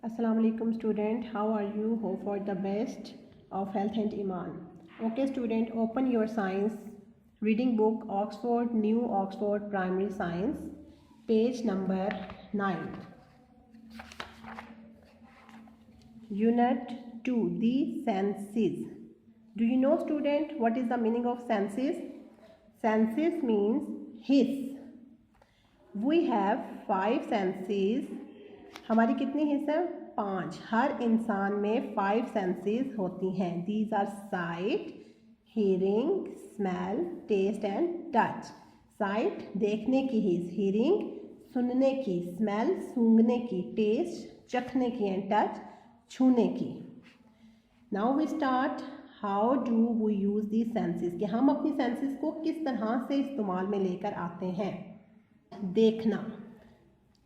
Assalamu alaikum student, how are you? Hope for the best of health and iman. Okay student, open your science reading book Oxford New Oxford Primary Science, page number 9. Unit 2, the senses. Do you know student what is the meaning of senses? Senses means hiss. We have 5 senses. हमारी कितनी हिस्स है? 5. हर इंसान में 5 senses होती हैं. These are sight, hearing, smell, taste and touch. Sight देखने की हिस्स, hearing सुनने की, स्मेल सूंघने की, टेस्ट चखने की एंड टच छूने की. Now we start. How do we use the senses, कि हम अपनी सेंसेस को किस तरह से इस्तेमाल में लेकर आते हैं. देखना,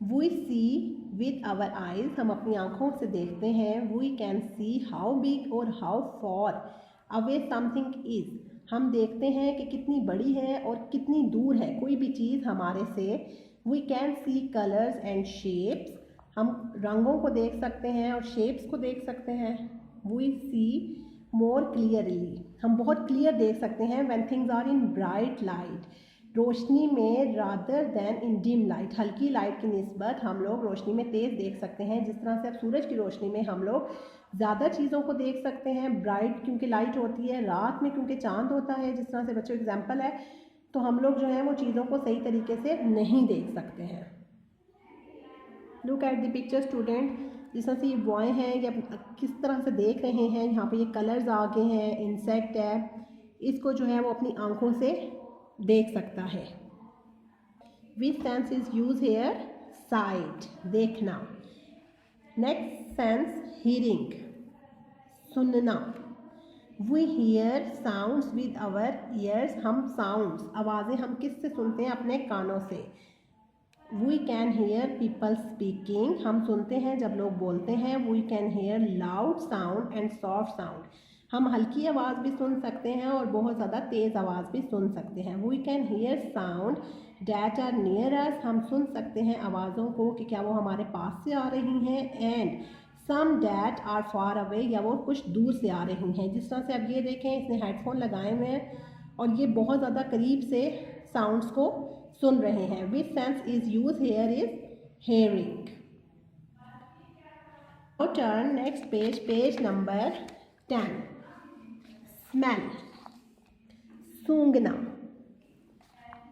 we see with our eyes, हम अपनी आँखों से देखते हैं. We can see how big और how far away something is, हम देखते हैं कि कितनी बड़ी है और कितनी दूर है कोई भी चीज़ हमारे से. We can see colours and shapes, हम रंगों को देख सकते हैं और शेप्स को देख सकते हैं. वी सी मोर क्लियरली, हम बहुत क्लियर देख सकते हैं. When things are in bright light, रोशनी में, rather than in dim light, हल्की लाइट की निस्बत हम लोग रोशनी में तेज़ देख सकते हैं. जिस तरह से अब सूरज की रोशनी में हम लोग ज़्यादा चीज़ों को देख सकते हैं. ब्राइट क्योंकि लाइट होती है, रात में क्योंकि चांद होता है, जिस तरह से बच्चों एग्जाम्पल है, तो हम लोग जो है वो चीज़ों को सही तरीके से नहीं देख सकते हैं. Look at the picture student. जिस तरह से ये बॉय हैं, ये किस तरह से देख रहे हैं. यहाँ पे ये कलर्स आ गए हैं, इंसेक्ट है, इसको जो है वो अपनी आँखों से देख सकता है. Which sense is use here? Sight, देखना. नेक्स्ट सेंस हियरिंग, सुनना. We hear sounds with our ears, हम साउंड्स आवाज़ें हम किससे सुनते हैं? अपने कानों से. We can hear people speaking, हम सुनते हैं जब लोग बोलते हैं. We can hear loud sound and soft sound, हम हल्की आवाज़ भी सुन सकते हैं और बहुत ज़्यादा तेज़ आवाज़ भी सुन सकते हैं. We can hear sound that are near us, हम सुन सकते हैं आवाज़ों को कि क्या वो हमारे पास से आ रही हैं. And some that are far away, या वो कुछ दूर से आ रही हैं. जिस तरह से अब ये देखें, इसने हेडफोन लगाए हुए हैं और ये बहुत ज़्यादा करीब से साउंड्स को सुन रहे हैं. Which sense is use here is hearing. Turn next page, page number 10. Smell, सूंघना.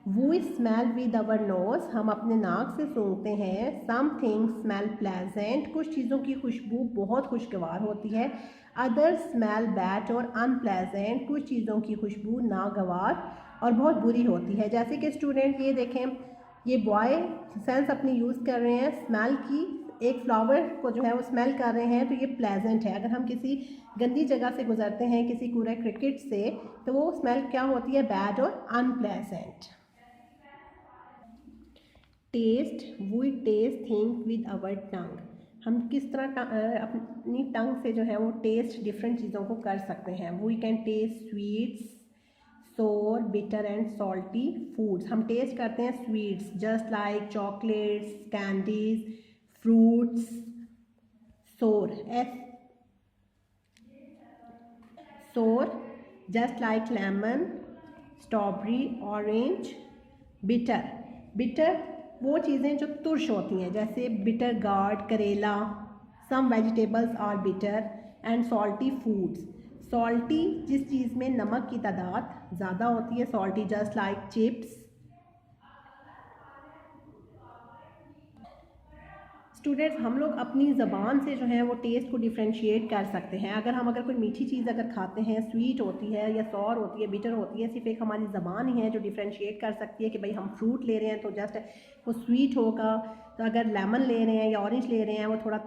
We smell with our nose, हम अपने नाक से सूंघते हैं. सम थिंग्स स्मेल प्लेजेंट, कुछ चीज़ों की खुशबू बहुत खुशगवार होती है. अदर स्मेल बैड और अनप्लेजेंट, कुछ चीज़ों की खुशबू नागवार और बहुत बुरी होती है. जैसे कि स्टूडेंट ये देखें, ये बॉय सेंस अपनी यूज़ कर रहे हैं स्मेल की. एक फ्लावर को जो है वो स्मेल कर रहे हैं, तो ये प्लेजेंट है. अगर हम किसी गंदी जगह से गुजरते हैं, किसी कूड़ा क्रिकेट से, तो वो स्मेल क्या होती है? बैड और unpleasant. Taste, we taste thing with our tongue, हम किस तरह अपनी टंग से जो है वो टेस्ट डिफरेंट चीज़ों को कर सकते हैं. वी कैन टेस्ट स्वीट्स, सोर, बिटर एंड सॉल्टी फूड्स, हम टेस्ट करते हैं sweets just like chocolates, candies, fruits. सोर, सोर just like lemon, strawberry, orange. Bitter, bitter वो चीज़ें जो तुर्श होती हैं, जैसे बिटर गार्ड, करेला. Some vegetables are bitter. And salty foods, salty जिस चीज़ में नमक की तादाद ज़्यादा होती है. Salty just like chips. Students, हम लोग अपनी ज़बान से जो है वो टेस्ट को डिफ्रेंशिएट कर सकते हैं. अगर कोई मीठी चीज़ अगर खाते हैं, स्वीट होती है या सॉर होती है, बिटर होती है, सिर्फ एक हमारी ज़बान ही है जो डिफ्रेंशिएट कर सकती है कि भाई हम फ्रूट ले रहे हैं तो जस्ट वो स्वीट होगा. तो अगर लेमन ले रहे हैं या ऑरेंज ले रहे हैं वो थोड़ा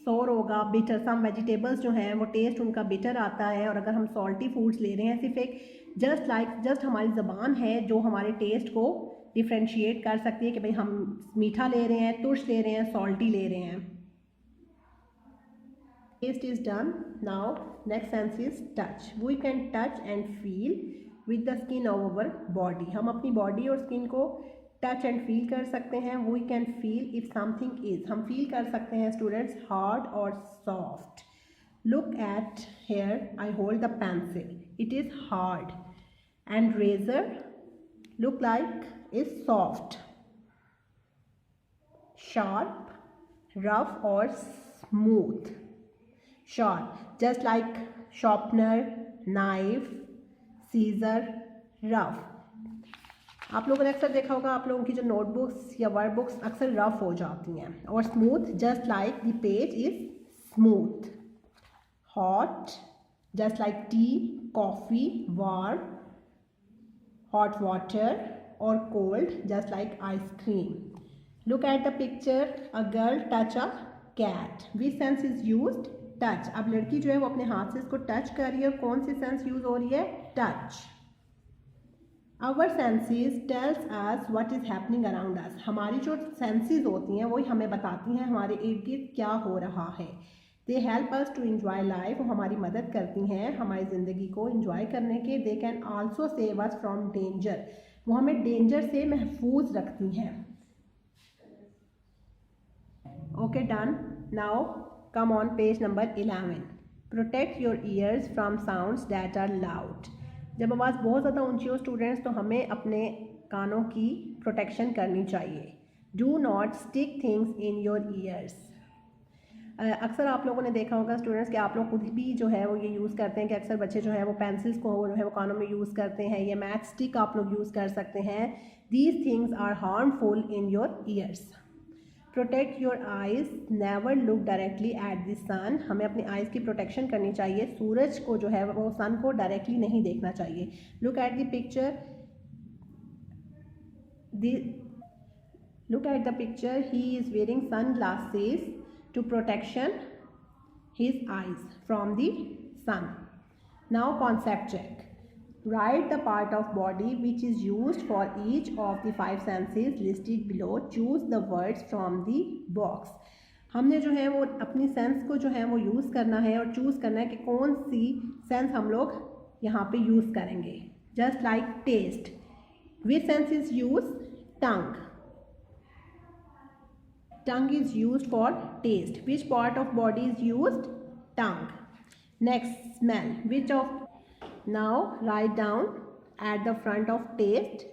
सॉर होगा. बिटर, सम वेजिटेबल्स जो हैं वो टेस्ट उनका बिटर आता है. और अगर हम सॉल्टी फूड्स ले रहे हैं, सिर्फ एक जस्ट हमारी ज़बान है जो हमारे टेस्ट को डिफ्रेंशिएट कर सकती है कि भाई हम मीठा ले रहे हैं, तुर्श ले रहे हैं, सॉल्टी ले रहे हैं. Taste is done. Now next sense is touch. We can touch and feel with the skin of our body, हम अपनी बॉडी और स्किन को टच एंड फील कर सकते हैं. We can feel if something is, हम फील कर सकते हैं स्टूडेंट्स हार्ड और soft. Look at here, I hold the pencil, it is hard. And razor look like is soft, sharp, rough or smooth. Sharp, just like sharpener, knife, scissor. Rough, आप लोगों ने अक्सर देखा होगा आप लोगों की जो नोटबुक्स या वर्ड बुक्स अक्सर रफ हो जाती हैं. और smooth, just like the page is smooth. Hot, just like T, coffee, warm, hot water, or cold, just like ice cream. Look at the picture, a girl touch a cat. Which sense is used? Touch. अब लड़की जो है वो अपने हाथ से इसको touch कर रही है और कौन सी सेंस यूज हो रही है? Touch. Our senses tells us what is happening around us. हमारी जो सेंसेस होती हैं वही हमें बताती हैं हमारे इर्द गिर्द क्या हो रहा है. They help us to enjoy life, वो हमारी मदद करती हैं हमारी ज़िंदगी को इन्जॉय करने के. They can also save us from danger, वो हमें डेंजर से महफूज रखती हैं. Okay, done. Now come on page number 11. Protect your ears from sounds that are loud. जब आवाज़ बहुत ज़्यादा ऊंची हो स्टूडेंट्स तो हमें अपने कानों की प्रोटेक्शन करनी चाहिए. Do not stick things in your years. अक्सर आप लोगों ने देखा होगा स्टूडेंट्स कि आप लोग खुद भी जो है वो ये यूज़ करते हैं कि अक्सर बच्चे जो है वो पेंसिल्स को जो है वो कानों में यूज़ करते हैं. ये मैच स्टिक आप लोग यूज़ कर सकते हैं. These things are harmful in your ears. Protect your eyes, never look directly at the sun. हमें अपनी आइज़ की प्रोटेक्शन करनी चाहिए. सूरज को जो है वो सन को डायरेक्टली नहीं देखना चाहिए. Look at the picture, look at the picture, he is wearing sunglasses to protection his eyes from the sun. Now concept check. Write the part of body which is used for each of the 5 senses listed below. Choose the words from the box. हमने जो है वो अपनी sense को जो है वो use करना है और चूज़ करना है कि कौन सी सेंस हम लोग यहाँ पे यूज़ करेंगे. Just like taste, which sense is use? Tongue. Tongue is used for taste. Which part of body is used? Tongue. Next, smell. Which of? Now write down at the front of taste,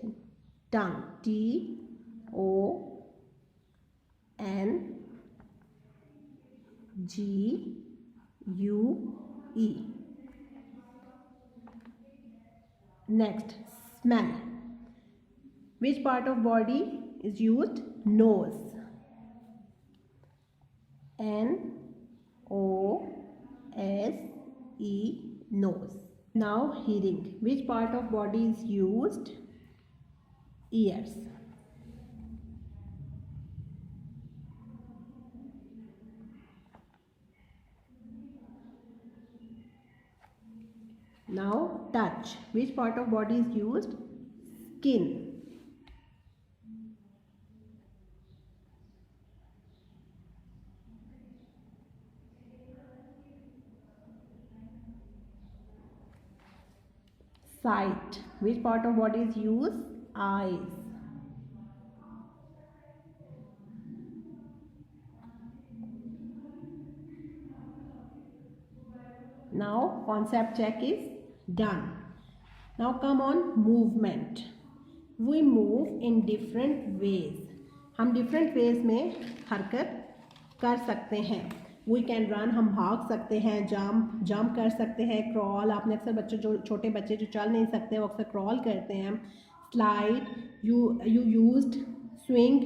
tongue. T-O-N-G-U-E. Next, smell. Which part of body is used? Nose. N-O-S-E, nose. Now hearing. Which part of body is used? Ears. Now touch. Which part of body is used? Skin. Sight. Which part of body is used? Eyes. Now concept check is done. Now come on movement. We move in different ways. हम different ways में हरकत कर सकते हैं. We can run, हम भाग सकते हैं. जंप कर सकते हैं. क्रॉल, आपने अक्सर बच्चे जो छोटे बच्चे जो चल नहीं सकते वो अक्सर क्रॉल करते हैं. Slide, you used. Swing,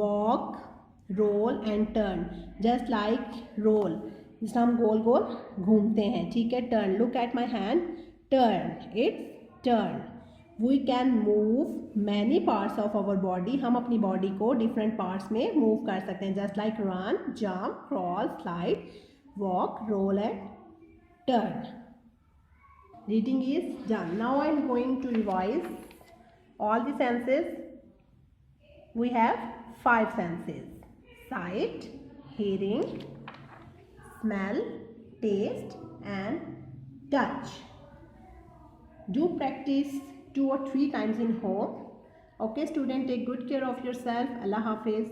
walk, roll and turn. Just like roll, जिसमें हम गोल गोल घूमते हैं. ठीक है. Turn, look at my hand. Turn, it's turn. We can move many parts of our body. हम अपनी बॉडी को डिफरेंट पार्ट्स में मूव कर सकते हैं. Just like run, jump, crawl, slide, walk, roll and turn. Reading is done. Now I am going to revise all the senses. We have 5 senses: sight, hearing, smell, taste and touch. Do practice 2 or 3 times in home. Okay student, take good care of yourself. Allah Hafiz.